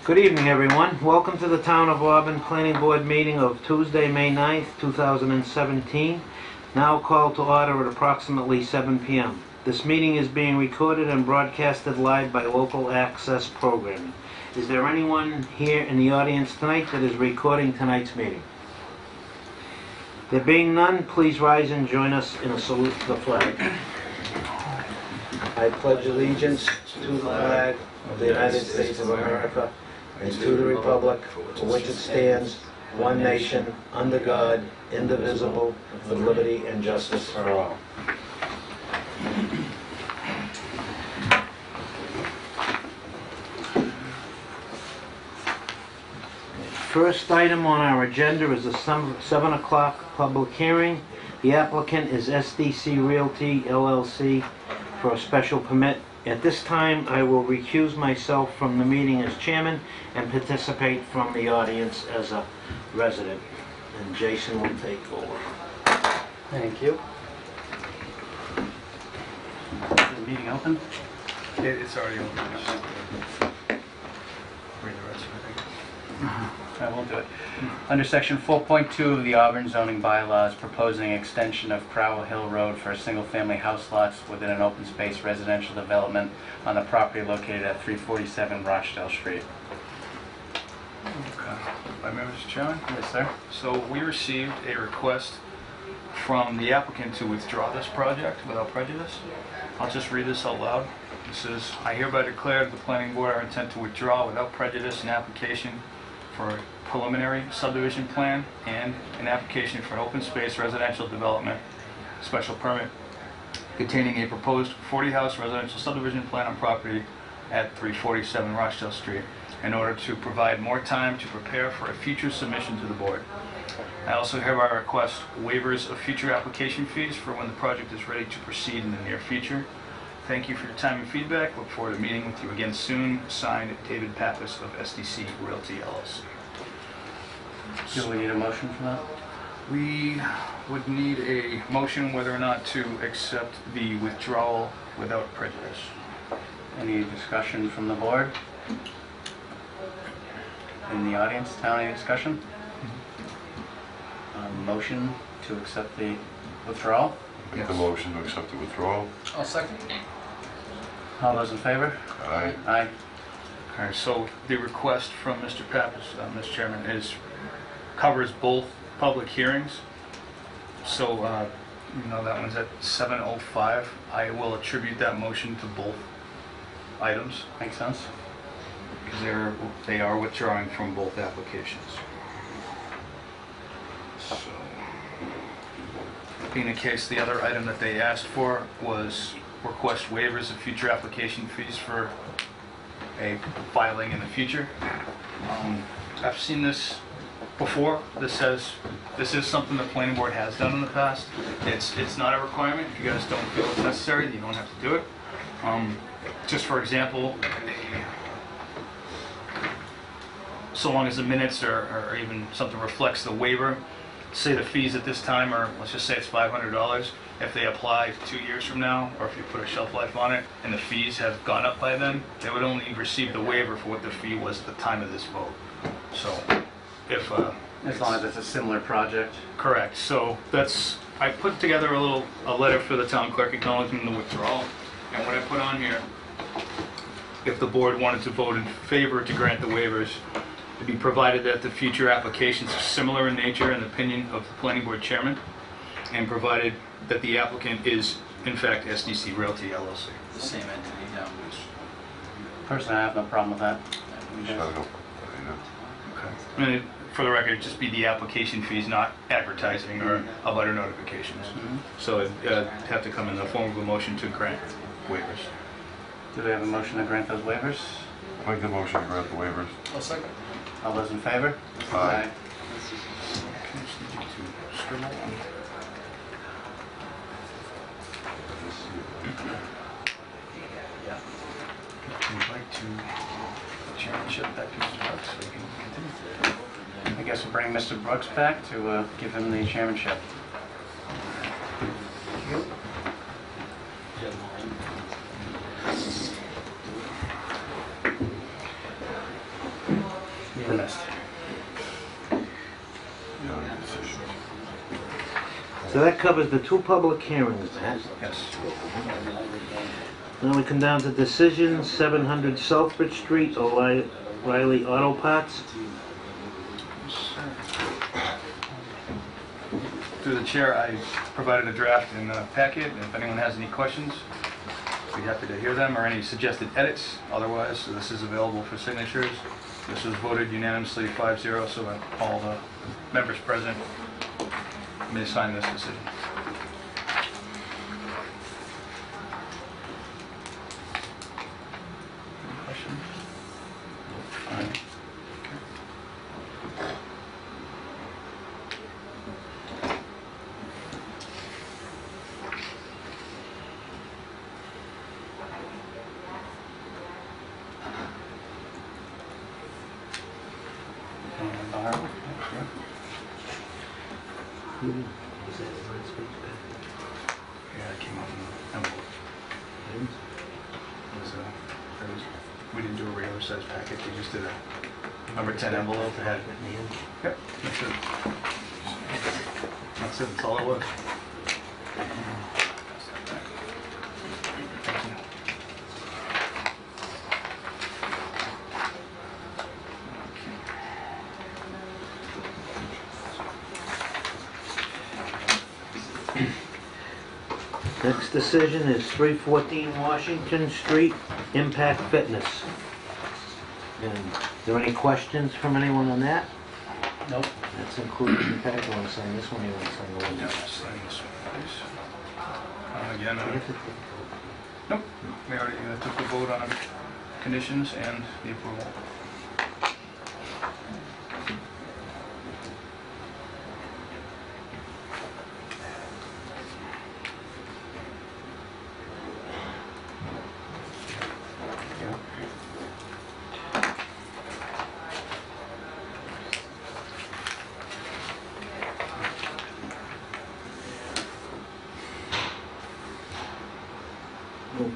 Good evening, everyone. Welcome to the Town of Auburn Planning Board meeting of Tuesday, May 9th, 2017. Now called to order at approximately 7 p.m. This meeting is being recorded and broadcasted live by local access programming. Is there anyone here in the audience tonight that is recording tonight's meeting? There being none, please rise and join us in a salute to the flag. I pledge allegiance to the flag of the United States of America and to the republic for which it stands, one nation, under God, indivisible, with liberty and justice for all. First item on our agenda is a 7 o'clock public hearing. The applicant is SDC Realty LLC for a special permit. At this time, I will recuse myself from the meeting as chairman and participate from the audience as a resident. And Jason will take over. Thank you. Is the meeting open? It's already open. Read the rest of it. I won't do it. Under section 4.2 of the Auburn zoning bylaws, proposing extension of Crowell Hill Road for single-family house lots within an open space residential development on the property located at 347 Rochdale Street. Okay. By me, Mr. Chairman. Yes, sir. So we received a request from the applicant to withdraw this project without prejudice. I'll just read this out loud. It says, I hereby declare to the planning board our intent to withdraw without prejudice an application for a preliminary subdivision plan and an application for an open space residential development special permit containing a proposed 40-house residential subdivision plan on property at 347 Rochdale Street in order to provide more time to prepare for a future submission to the board. I also hereby request waivers of future application fees for when the project is ready to proceed in the near future. Thank you for your time and feedback. Look forward to meeting with you again soon. Signed, David Pappas of SDC Realty LLC. Do we need a motion for that? We would need a motion whether or not to accept the withdrawal without prejudice. Any discussion from the board? In the audience, town, any discussion? Motion to accept the withdrawal? Make the motion to accept the withdrawal. I'll second. All those in favor? Aye. Aye. Okay, so the request from Mr. Pappas, Mr. Chairman, covers both public hearings. So, that one's at 7:05. I will attribute that motion to both items Makes sense? because they are withdrawing from both applications. So, being the case, the other item that they asked for was request waivers of future application fees for a filing in the future. I've seen this before. This is something the planning board has done in the past. It's not a requirement. If you guys don't feel it's necessary, you don't have to do it. Just for example, so long as the minutes or even something reflects the waiver, say the fees at this time are, let's just say it's $500. If they apply 2 years from now, or if you put a shelf life on it, and the fees have gone up by then, they would only receive the waiver for what the fee was at the time of this vote. So, if... As long as it's a similar project. Correct. So I put together a letter for the town clerk acknowledging the withdrawal, and what I put on here, if the board wanted to vote in favor to grant the waivers, to be provided that the future applications are similar in nature in the opinion of the planning board chairman, and provided that the applicant is, in fact, SDC Realty LLC. The same entity, yeah. Personally, I have no problem with that. And for the record, just be the application fees, not advertising or abutter notifications. So it'd have to come in the form of a motion to grant waivers. Do we have a motion to grant those waivers? Make the motion to grant the waivers. I'll second. All those in favor? Aye. Okay, just need you to scribble on. Invite to chairmanship back to Mr. Brooks so we can continue. I guess we'll bring Mr. Brooks back to give him the chairmanship. So that covers the 2 public hearings, Matt. Yes. Now we come down to decisions, 700 Southbridge Street, O'Reilly Auto Parts. Through the chair, I provided a draft in the packet, and if anyone has any questions, I'd be happy to hear them, or any suggested edits. Otherwise, this is available for signatures. This was voted unanimously 5-0, so that all the members present may sign this decision. Any questions? All right. Yeah, it came out in the envelope. We didn't do a regular size packet, we just did a number 10 envelope that had. Yep, that's it. That's it, that's all it was. Thank you. Next decision is 314 Washington Street, Impact Fitness. And are there any questions from anyone on that? Nope. That's included in the packet. You want to sign this one, or you want to sign the one? Yeah, sign this one, please. Again, You have to take nope, we already took the vote on conditions and the approval.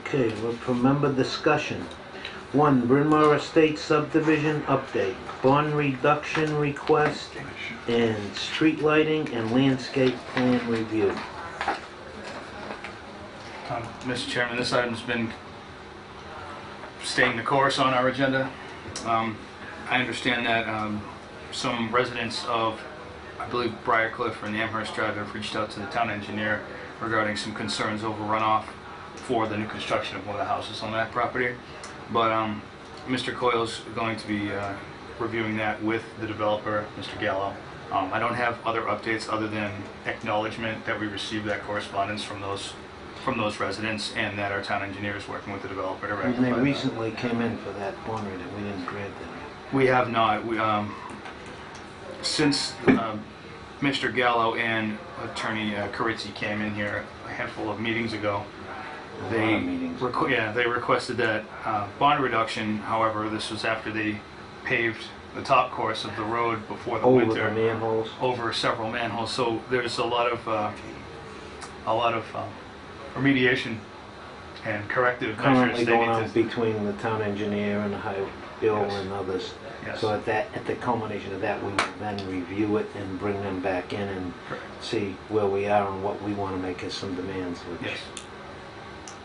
Okay, well, for member discussion. 1, Bryn Mawr Estates subdivision update, bond reduction request, and street lighting and landscape plan review. Mr. Chairman, this item's been staying the course on our agenda. I understand that some residents of, I believe, Briarcliff and Amherst Drive have reached out to the town engineer regarding some concerns over runoff for the new construction of one of the houses on that property. But Mr. Coyle's going to be reviewing that with the developer, Mr. Gallo. I don't have other updates other than acknowledgement that we received that correspondence from those residents, and that our town engineer is working with the developer to rectify And they that. recently came in for that bond rate, we didn't grant them. We have not. Since Mr. Gallo and Attorney Carizzi came in here a handful of meetings ago, they requested that bond reduction. However, this was after they paved the top course of the road before the Over winter, the manholes. over several manholes. So there's a lot of remediation and corrective measures Currently they going need on to. between the town engineer and the highway bill Yes. and others. Yes. So at the culmination of that, we will then review it and bring them back in and Correct. see where we are and what we want to make as some demands, which Yes.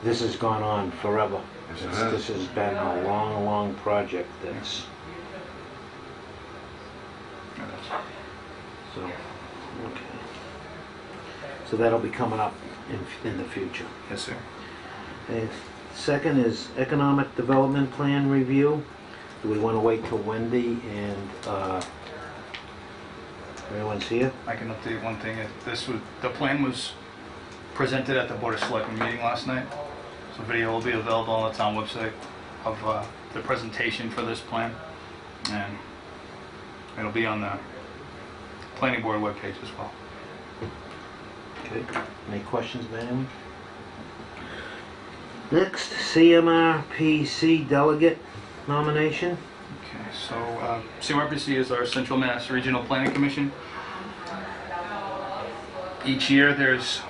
this has gone on forever. Yes, it has. This has been a long, long project that's, so, okay. So that'll be coming up in the future. Yes, sir. Okay. Second is Economic Development Plan Review. Do we want to wait till Wendy and everyone's here? I can update one thing. The plan was presented at the Board of Selectmen meeting last night. So video will be available on the town website of the presentation for this plan. And it'll be on the planning board webpage as well. Okay. Any questions, ma'am? Next, CMRPC Delegate nomination. Okay, so CMRPC is our Central Mass Regional Planning Commission. Each year there's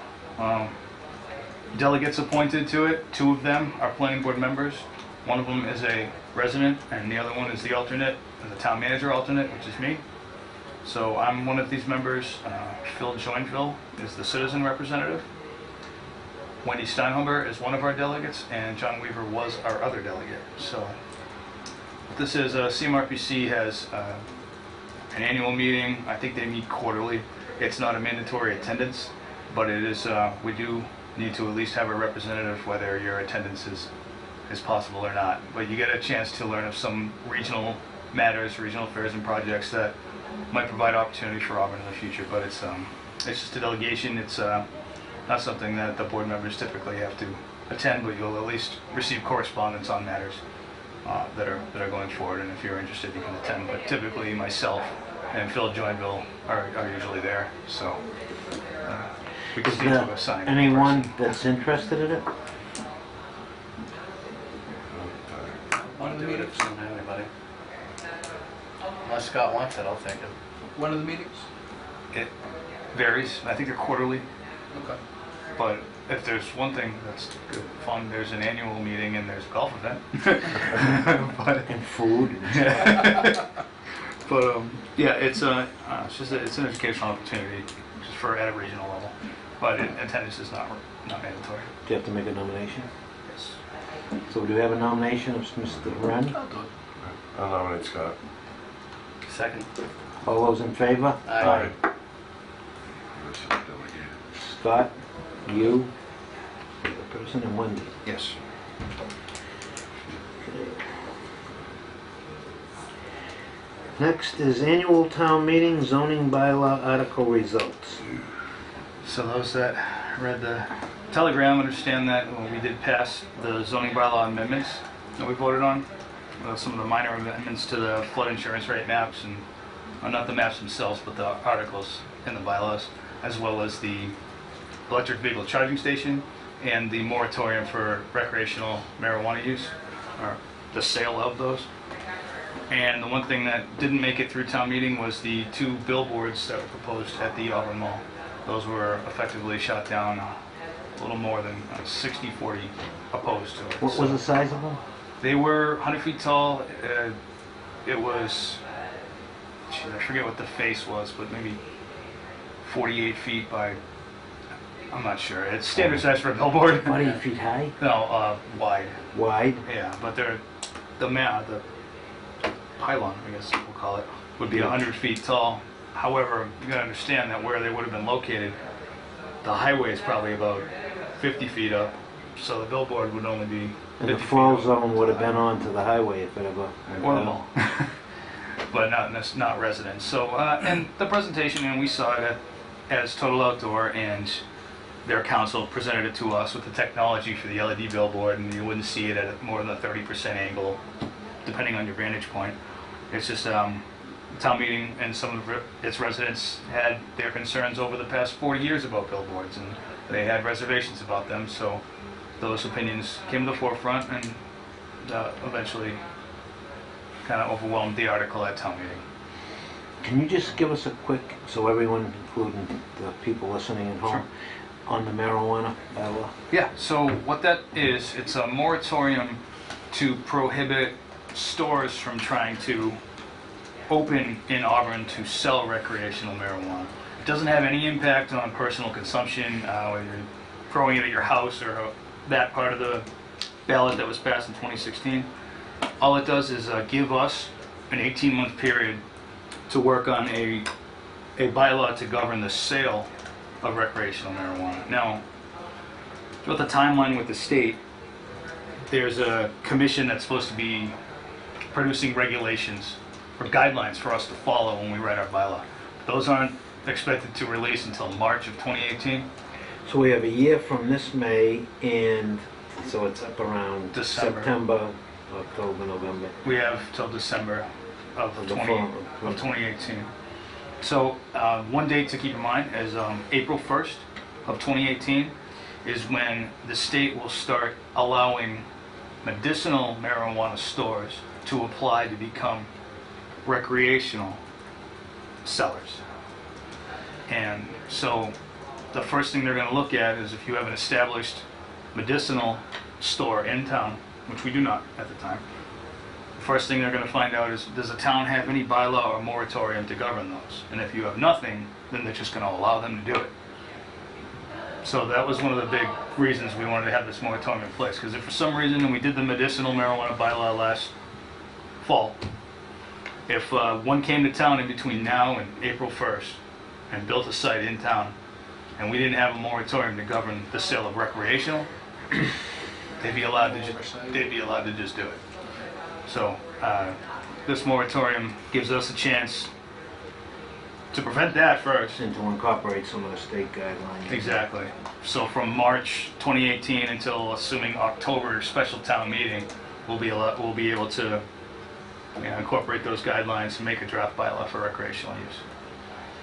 delegates appointed to it. 2 of them are planning board members. One of them is a resident, and the other one is the alternate, the town manager alternate, which is me. So I'm one of these members. Phil Joinville is the citizen representative. Wendy Steinhuber is one of our delegates, and John Weaver was our other delegate. So what this is, CMRPC has an annual meeting. I think they meet quarterly. It's not a mandatory attendance, but it is. We do need to at least have a representative, whether your attendance is possible or not. But you get a chance to learn of some regional matters, regional affairs and projects that might provide opportunity for Auburn in the future. But it's just a delegation. It's not something that the board members typically have to attend, but you'll at least receive correspondence on matters that are going forward. And if you're interested, you can attend. But typically, myself and Phil Joinville are usually there. So we Is just need there to assign anyone a person. that's interested in it? One of the meetings? Don't have anybody. Unless Scott wants it, I'll take it. One of the meetings? It varies. I think they're quarterly. Okay. But if there's one thing that's good fun, there's an annual meeting and there's a golf event. but And food? but yeah, it's it's an educational opportunity just for at a regional level. But attendance is not mandatory. Do you have to make a nomination? Yes. So do we have a nomination of Mr. Wren? I'll do it. I'll nominate Scott. Second. All those in favor? Aye. You're delegated. Scott, you, the person, and Wendy. Yes. Next is annual town meeting zoning bylaw article results. So those that read the telegram understand that we did pass the zoning bylaw amendments that we voted on. Some of the minor amendments to the flood insurance rate maps, and not the maps themselves, but the articles in the bylaws, as well as the electric vehicle charging station and the moratorium for recreational marijuana use, or the sale of those. And the one thing that didn't make it through town meeting was the 2 billboards that were proposed at the Auburn Mall. Those were effectively shot down, a little more than 60-40 opposed to it. What was the size of them? They were 100 feet tall. It was, I forget what the face was, but maybe 48 feet by, I'm not sure. It's standard size for a billboard. 40 feet high? No, wide. Wide? Yeah, but the pylon, I guess we'll call it, would be 100 feet tall. However, you gotta understand that where they would have been located, the highway is probably about 50 feet up, so the billboard would only be 50 And the feet flow up. zone would have been onto the highway if it ever went Or the down. mall. But not residents. So, and the presentation, and we saw it as Total Outdoor, and their council presented it to us with the technology for the LED billboard, and you wouldn't see it at more than a 30% angle, depending on your vantage point. It's just town meeting and some of its residents had their concerns over the past 40 years about billboards, and they had reservations about them, so those opinions came to the forefront and eventually kind of overwhelmed the article at town meeting. Can you just give us a quick, so everyone, including the people listening at home, on the marijuana bylaw? Yeah, so what that is, it's a moratorium to prohibit stores from trying to open in Auburn to sell recreational marijuana. It doesn't have any impact on personal consumption, whether you're growing it at your house or that part of the ballot that was passed in 2016. All it does is give us an 18-month period to work on a bylaw to govern the sale of recreational marijuana. Now, throughout the timeline with the state, there's a commission that's supposed to be producing regulations or guidelines for us to follow when we write our bylaw. Those aren't expected to release until March of 2018. So we have a year from this May, and so it's up around December. September, October, November. We have till December of Of the 2018. So one date to keep in mind is April 1st of 2018 is when the state will start allowing medicinal marijuana stores to apply to become recreational sellers. And so the first thing they're going to look at is if you have an established medicinal store in town, which we do not at the time. first thing they're gonna find out is, does the town have any bylaw or moratorium to govern those? And if you have nothing, then they're just gonna allow them to do it. So that was one of the big reasons we wanted to have this moratorium in place, because if for some reason, and we did the medicinal marijuana bylaw last fall, if one came to town in between now and April 1st and built a site in town, and we didn't have a moratorium to govern the sale of recreational, they'd be allowed to just do it. So this moratorium gives us a chance to prevent that first. And to incorporate some of the state guidelines. Exactly. So from March 2018 until, assuming October special town meeting, we'll be able to incorporate those guidelines and make a draft bylaw for recreational use.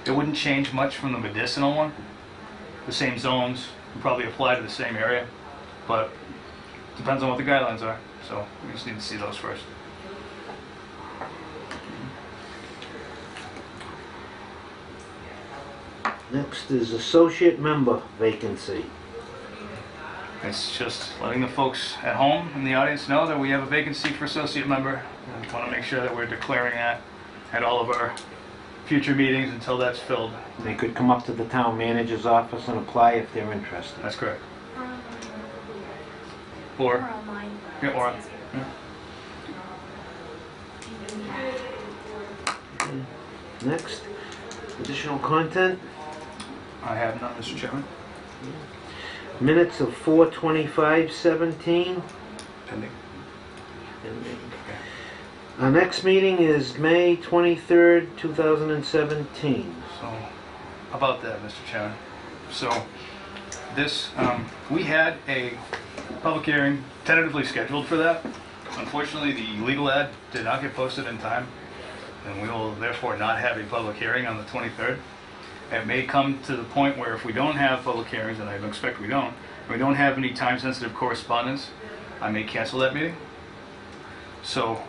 It wouldn't change much from the medicinal one. The same zones would probably apply to the same area, but depends on what the guidelines are. So we just need to see those first. Next is associate member vacancy. It's just letting the folks at home in the audience know that we have a vacancy for associate member. We want to make sure that we're declaring that at all of our future meetings until that's filled. They could come up to the town manager's office and apply if they're interested. That's correct. Or Or, online. yeah, or, Next, additional content, I have none, Mr. Chairman. minutes of 4/25/17. Pending. Our next meeting is May 23rd, 2017. So, about that, Mr. Chairman. So, this, we had a public hearing tentatively scheduled for that. Unfortunately, the legal ad did not get posted in time, and we will therefore not have a public hearing on the 23rd. It may come to the point where if we don't have public hearings, and I expect we don't have any time-sensitive correspondence, I may cancel that meeting. So,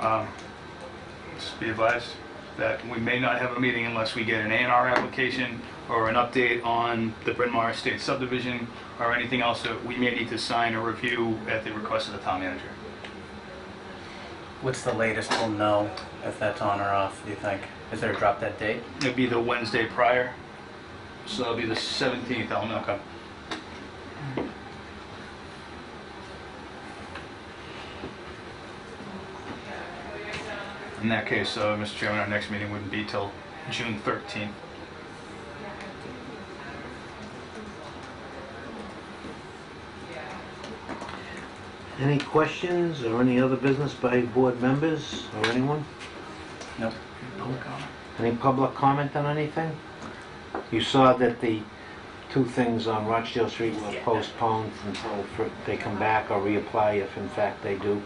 just be advised that we may not have a meeting unless we get an A&R application or an update on the Bryn Mawr Estate subdivision or anything else that we may need to sign or review at the request of the town manager. What's the latest we'll know if that's on or off, do you think? Is there a drop dead date? It'll be the Wednesday prior, so it'll be the 17th, I'll know. In that case, Mr. Chairman, our next meeting wouldn't be till June 13th. Any questions or any other business by board members or anyone? Nope. Any public comment on anything? You saw that the two things on Rochdale Street were postponed until they come back or reapply if in fact they do.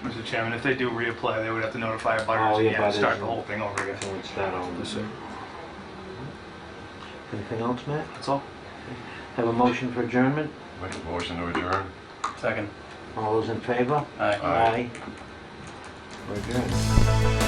Mr. Chairman, if they do reapply, they would have to notify our Oh, butters yeah, again and start butters. the whole thing over again. So it's that on. Yes, sir. Anything else, Matt? That's all. Have a motion for adjournment? Make a motion to adjourn. Second. All those in favor? Aye. Aye. We're adjourned.